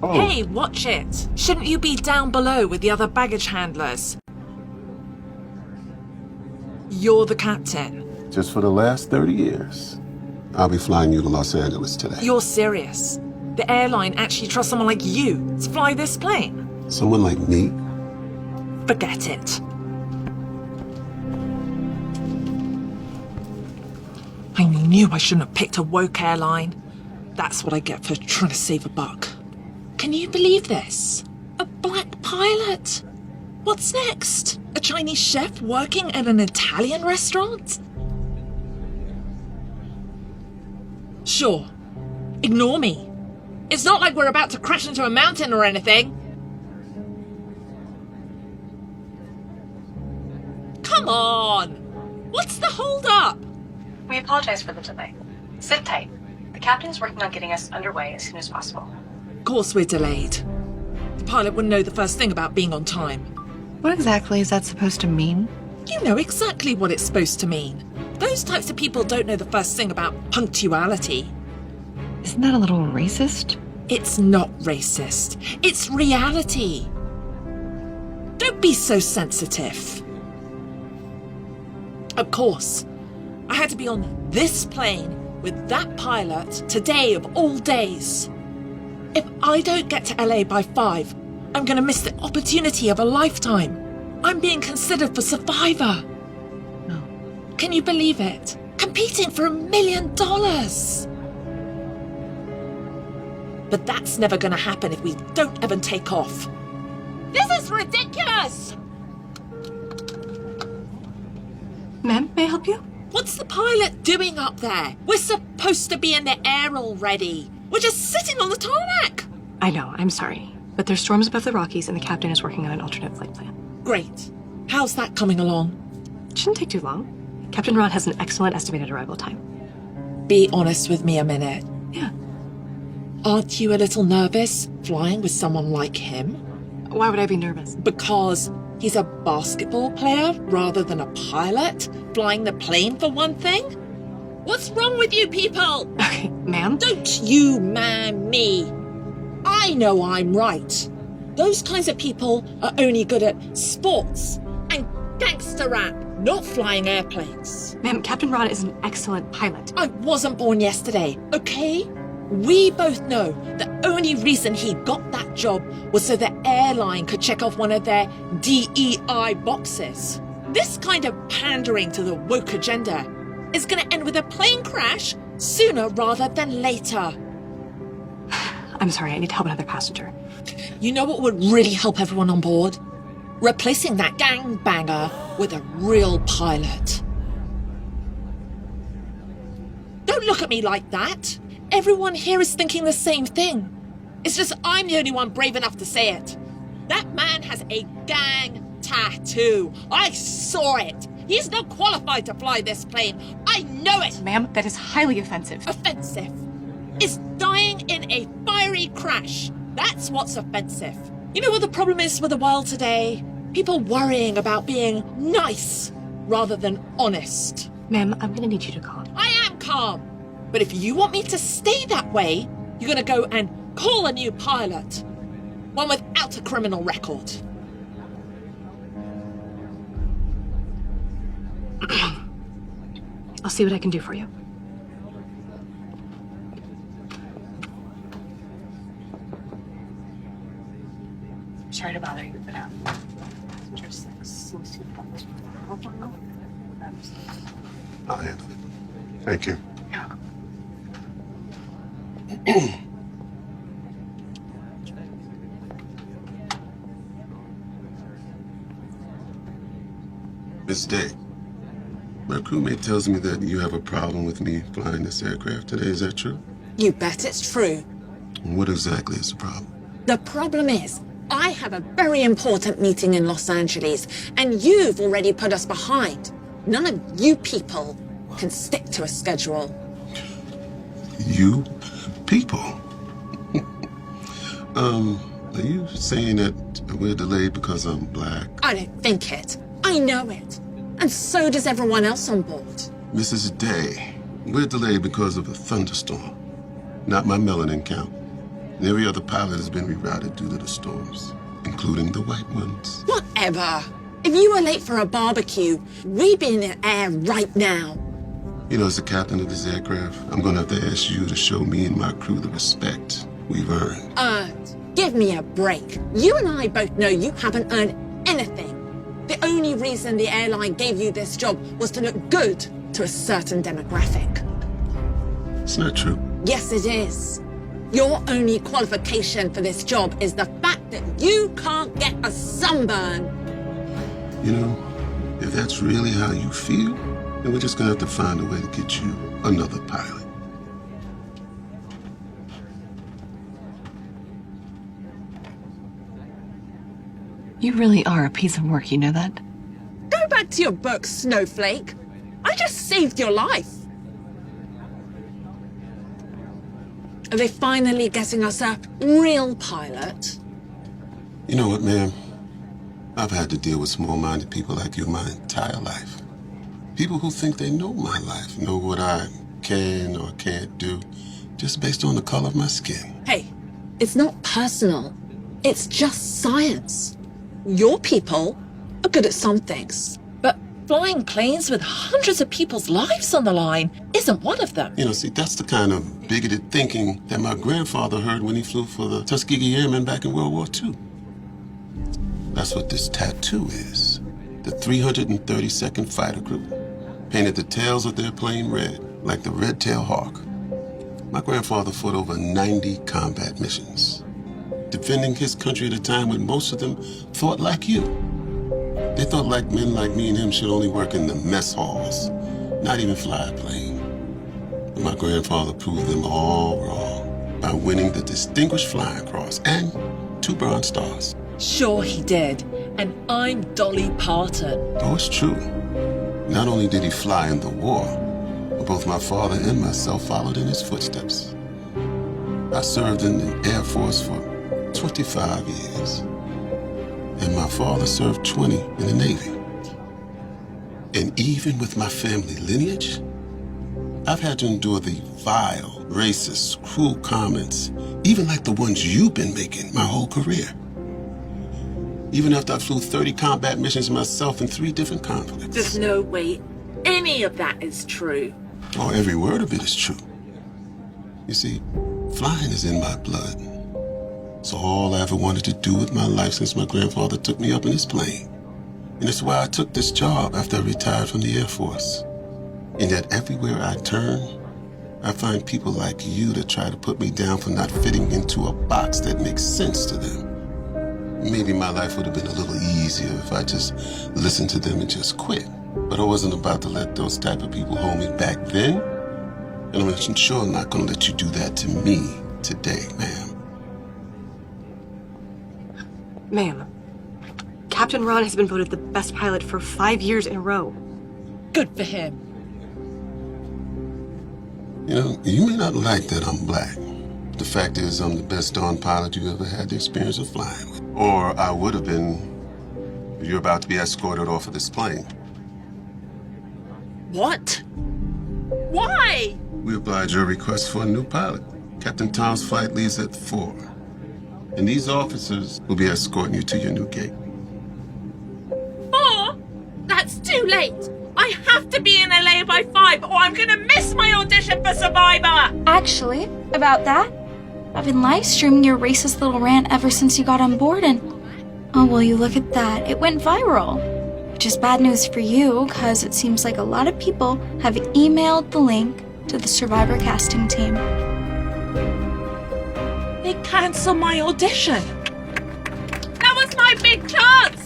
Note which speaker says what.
Speaker 1: Oh.
Speaker 2: Hey, watch it. Shouldn't you be down below with the other baggage handlers? You're the captain.
Speaker 1: Just for the last 30 years. I'll be flying you to Los Angeles today.
Speaker 2: You're serious? The airline actually trusts someone like you to fly this plane?
Speaker 1: Someone like me?
Speaker 2: Forget it. I knew I shouldn't have picked a woke airline. That's what I get for trying to save a buck. Can you believe this? A black pilot? What's next? A Chinese chef working at an Italian restaurant? Sure. Ignore me. It's not like we're about to crash into a mountain or anything. Come on! What's the hold-up?
Speaker 3: We apologize for the delay. Sit tight. The captain is working on getting us underway as soon as possible.
Speaker 2: Of course we're delayed. The pilot wouldn't know the first thing about being on time.
Speaker 4: What exactly is that supposed to mean?
Speaker 2: You know exactly what it's supposed to mean. Those types of people don't know the first thing about punctuality.
Speaker 4: Isn't that a little racist?
Speaker 2: It's not racist. It's reality. Don't be so sensitive. Of course, I had to be on this plane with that pilot today of all days. If I don't get to LA by 5, I'm going to miss the opportunity of a lifetime. I'm being considered for Survivor.
Speaker 4: No.
Speaker 2: Can you believe it? Competing for $1 million. But that's never going to happen if we don't ever take off. This is ridiculous!
Speaker 3: Ma'am, may I help you?
Speaker 2: What's the pilot doing up there? We're supposed to be in the air already. We're just sitting on the tarmac.
Speaker 3: I know, I'm sorry. But there's storms above the Rockies and the captain is working on an alternate flight plan.
Speaker 2: Great. How's that coming along?
Speaker 3: It shouldn't take too long. Captain Ron has an excellent estimated arrival time.
Speaker 2: Be honest with me a minute.
Speaker 3: Yeah.
Speaker 2: Aren't you a little nervous flying with someone like him?
Speaker 3: Why would I be nervous?
Speaker 2: Because he's a basketball player rather than a pilot? Flying the plane for one thing? What's wrong with you people?
Speaker 3: Okay, ma'am?
Speaker 2: Don't you man me. I know I'm right. Those kinds of people are only good at sports and gangster rap, not flying airplanes.
Speaker 3: Ma'am, Captain Ron is an excellent pilot.
Speaker 2: I wasn't born yesterday, okay? We both know the only reason he got that job was so the airline could check off one of their DEI boxes. This kind of pandering to the woke agenda is going to end with a plane crash sooner rather than later.
Speaker 3: I'm sorry, I need to help another passenger.
Speaker 2: You know what would really help everyone on board? Replacing that gangbanger with a real pilot. Don't look at me like that. Everyone here is thinking the same thing. It's just I'm the only one brave enough to say it. That man has a gang tattoo. I saw it. He's not qualified to fly this plane. I know it.
Speaker 3: Ma'am, that is highly offensive.
Speaker 2: Offensive is dying in a fiery crash. That's what's offensive. You know what the problem is with the world today? People worrying about being nice rather than honest.
Speaker 3: Ma'am, I'm gonna need you to calm.
Speaker 2: I am calm. But if you want me to stay that way, you're gonna go and call a new pilot. One without a criminal record.
Speaker 3: I'll see what I can do for you. Sorry to bother you, but
Speaker 1: I'll handle it. Thank you. Miss Day, my crewmate tells me that you have a problem with me flying this aircraft today. Is that true?
Speaker 2: You bet it's true.
Speaker 1: What exactly is the problem?
Speaker 2: The problem is, I have a very important meeting in Los Angeles, and you've already put us behind. None of you people can stick to a schedule.
Speaker 1: You people? Are you saying that we're delayed because I'm black?
Speaker 2: I don't think it. I know it. And so does everyone else on board.
Speaker 1: Mrs. Day, we're delayed because of a thunderstorm. Not my melanin count. And every other pilot has been rerouted due to the storms, including the white ones.
Speaker 2: Whatever. If you were late for a barbecue, we'd be in the air right now.
Speaker 1: You know, as the captain of this aircraft, I'm gonna have to ask you to show me and my crew the respect we've earned.
Speaker 2: Earned. Give me a break. You and I both know you haven't earned anything. The only reason the airline gave you this job was to look good to a certain demographic.
Speaker 1: It's not true.
Speaker 2: Yes, it is. Your only qualification for this job is the fact that you can't get a sunburn.
Speaker 1: You know, if that's really how you feel, then we're just gonna have to find a way to get you another pilot.
Speaker 4: You really are a piece of work, you know that?
Speaker 2: Go back to your book, Snowflake. I just saved your life. Are they finally getting us a real pilot?
Speaker 1: You know what, ma'am? I've had to deal with small-minded people like you my entire life. People who think they know my life, know what I can or can't do, just based on the color of my skin.
Speaker 2: Hey, it's not personal. It's just science. Your people are good at some things. But flying planes with hundreds of people's lives on the line isn't one of them.
Speaker 1: You know, see, that's the kind of bigoted thinking that my grandfather heard when he flew for the Tuskegee Airmen back in World War II. That's what this tattoo is. The 332nd Fighter Group painted the tails of their plane red, like the red-tailed hawk. My grandfather fought over 90 combat missions, defending his country at a time when most of them thought like you. They thought like men like me and him should only work in the mess halls, not even fly a plane. But my grandfather proved them all wrong by winning the Distinguished Flying Cross and 2 Bronze Stars.
Speaker 2: Sure he did. And I'm Dolly Parton.
Speaker 1: Oh, it's true. Not only did he fly in the war, but both my father and myself followed in his footsteps. I served in the Air Force for 25 years, and my father served 20 in the Navy. And even with my family lineage, I've had to endure the vile, racist, cruel comments, even like the ones you've been making my whole career. Even after I flew 30 combat missions myself in 3 different conflicts.
Speaker 2: There's no way any of that is true.
Speaker 1: Oh, every word of it is true. You see, flying is in my blood. It's all I ever wanted to do with my life since my grandfather took me up in his plane. And it's why I took this job after I retired from the Air Force. And yet everywhere I turn, I find people like you that try to put me down for not fitting into a box that makes sense to them. Maybe my life would have been a little easier if I just listened to them and just quit. But I wasn't about to let those type of people hold me back then. And I'm sure not going to let you do that to me today, ma'am.
Speaker 5: Ma'am, Captain Ron has been voted the best pilot for 5 years in a row.
Speaker 2: Good for him.
Speaker 1: You know, you may not like that I'm black. The fact is, I'm the best darn pilot you ever had the experience of flying with. Or I would have been if you're about to be escorted off of this plane.
Speaker 2: What? Why?
Speaker 1: We oblige your request for a new pilot. Captain Tom's flight leaves at 4. And these officers will be escorting you to your new gate.
Speaker 2: 4? That's too late. I have to be in LA by 5 or I'm gonna miss my audition for Survivor.
Speaker 6: Actually, about that, I've been live streaming your racist little rant ever since you got on board, and oh, well, you look at that. It went viral. Which is bad news for you, because it seems like a lot of people have emailed the link to the Survivor casting team.
Speaker 2: They canceled my audition. That was my big chance.